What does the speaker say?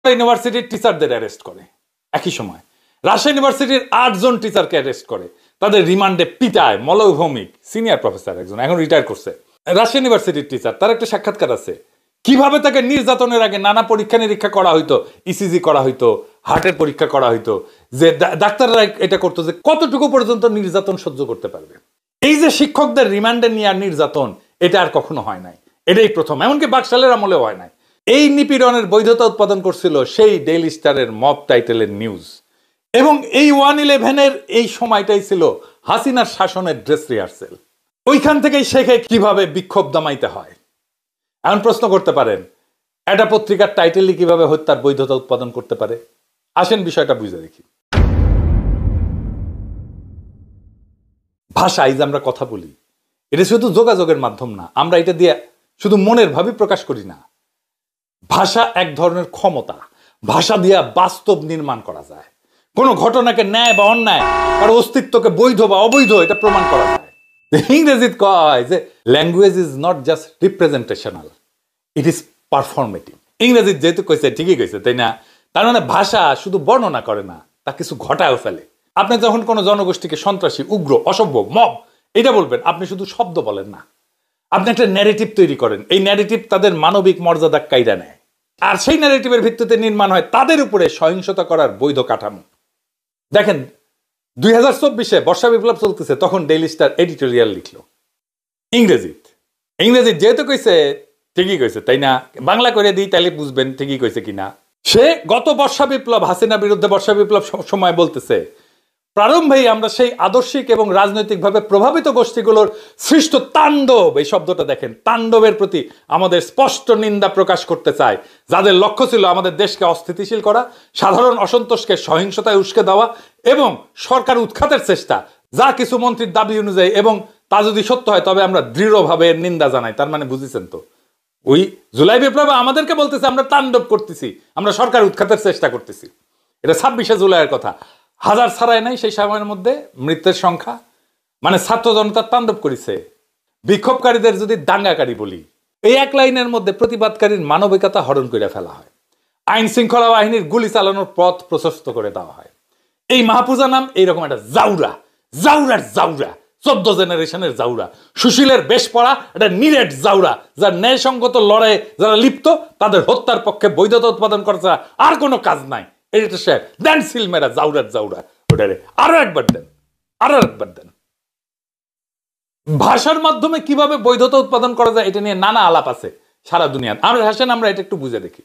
ইউনিভার্সিটির টিচারদের অ্যারেস্ট করে, একই সময় রাজশাহী ইউনিভার্সিটির 8 জন টিচারকে অ্যারেস্ট করে, তাদের রিমান্ডে পিটায়। মলয় ভৌমিক সিনিয়র প্রফেসর, একজন এখন রিটায়ার করছে, রাজশাহী ইউনিভার্সিটির টিচার, তার একটা সাক্ষাৎকার আছে কিভাবে তাকে নির্যাতনের আগে নানা পরীক্ষা নিরীক্ষা করা হইতো, ইসিজি করা হইতো, হার্টের পরীক্ষা করা হইতো, যে ডাক্তাররা এটা করতো যে কতটুকু পর্যন্ত নির্যাতন সহ্য করতে পারবে। এই যে শিক্ষকদের রিমান্ডে নেওয়ার নির্যাতন, এটা আর কখনো হয় নাই, এটাই প্রথম, এমনকি বাকশালের আমলেও হয় নাই। এই নিপীড়নের বৈধতা উৎপাদন করছিল সেই ডেইলি স্টারের মব টাইটেলের নিউজ। এবং এই 111-এর এই সময়টাই ছিল হাসিনার শাসনের ড্রেস রিহার্সেল। ওইখান থেকেই শেখে কিভাবে বিক্ষোভ দমাইতে হয়। এখন প্রশ্ন করতে পারেন, একটা পত্রিকার টাইটেলই কিভাবে হত্যার বৈধতা উৎপাদন করতে পারে? আসেন বিষয়টা বুঝে দেখি। ভাষা, এই যে আমরা কথা বলি, এটা শুধু যোগাযোগের মাধ্যম না, আমরা এটা দিয়ে শুধু মনের ভাবই প্রকাশ করি না। ভাষা এক ধরনের ক্ষমতা, ভাষা দিয়ে বাস্তব নির্মাণ করা যায়। কোনো ঘটনাকে ন্যায় বা অন্যায়, আর অস্তিত্বকে বৈধ বা অবৈধ, এটা প্রমাণ করা যায়। ইংরেজিতে কয় যে language is not just representational, it is performative. ইংরেজি যেহেতু কইছে, ঠিকই কইছে, তাই না? তার মানে ভাষা শুধু বর্ণনা করে না, তা কিছু ঘটায়ও ফেলে। আপনি যখন কোনো জনগোষ্ঠীকে সন্ত্রাসী, উগ্র, অসভ্য, মব এটা বলবেন, আপনি শুধু শব্দ বলেন না, আপনি একটা ন্যারেটিভ তৈরি করেন। এই ন্যারেটিভ তাদের মানবিক মর্যাদা কাইরা নেয়, আর সেই ন্যারেটিভের ভিত্তিতে নির্মাণ হয় তাদের উপরে সহিংসতা করার বৈধ কাঠামো। দেখেন 2024-এ বর্ষা বিপ্লব চলতেছে, তখন ডেইলি স্টার এডিটোরিয়াল লিখলো ইংরেজি যেহেতু কইছে, ঠিকই কইছে, তাই না? বাংলা করে দিই তাহলে বুঝবেন ঠিকই কইছে কিনা। সে গত বর্ষা বিপ্লব, হাসিনা বিরুদ্ধে বর্ষা বিপ্লব সময় বলতেছে, প্রারম্ভেই আমরা সেই আদর্শিক এবং রাজনৈতিকভাবে প্রভাবিত গোষ্ঠীগুলোর সৃষ্ট তাণ্ডব, এই শব্দটা দেখেন, তাণ্ডবের প্রতি আমাদের স্পষ্ট নিন্দা প্রকাশ করতে চাই, যাদের লক্ষ্য ছিল আমাদের দেশকে অস্থিতিশীল করা, সাধারণ অসন্তোষকে সহিংসতায় উস্কে দেওয়া এবং সরকার উৎখাতের চেষ্টা, যা কিছু মন্ত্রীর দাবি অনুযায়ী, এবং তা যদি সত্য হয় তবে আমরা দৃঢ়ভাবে নিন্দা জানাই। তার মানে বুঝেছেন তো, ওই জুলাই বিপ্লবে আমাদেরকে বলতেছে আমরা তাণ্ডব করতেছি, আমরা সরকার উৎখাতের চেষ্টা করতেছি। এটা 26শে জুলাইয়ের কথা, হাজার ছাড়ায় নাই সেই সময়ের মধ্যে মৃতের সংখ্যা, মানে ছাত্র জনতার তাণ্ডব করেছে। বিক্ষোভকারীদের যদি দাঙ্গাকারী বলি, এই এক লাইনের মধ্যে প্রতিবাদকারীর মানবিকতা হরণ করে ফেলা হয়, আইন শৃঙ্খলা বাহিনীর গুলি চালানোর পথ প্রশস্ত করে দেওয়া হয়। এই মাহফুজা নাম এইরকম একটা জাউরা, জাউরার জাউরা, 14 জেনারেশনের জাউরা, সুশীলের বেশ পড়া একটা নিরেট জাউরা, যার ন্যায়সঙ্গত লড়াইয়ে যারা লিপ্ত তাদের হত্যার পক্ষে বৈধতা উৎপাদন করা ছাড়া আর কোনো কাজ নাই। এটা সে দেন সিলমেরা, জাউরার জাউরা, ওটারে আরো একবার দেন। ভাষার মাধ্যমে কিভাবে বৈধতা উৎপাদন করা যায় এটা নিয়ে নানা আলাপ আছে সারা দুনিয়ার। আমরা এটা একটু বুঝে দেখি।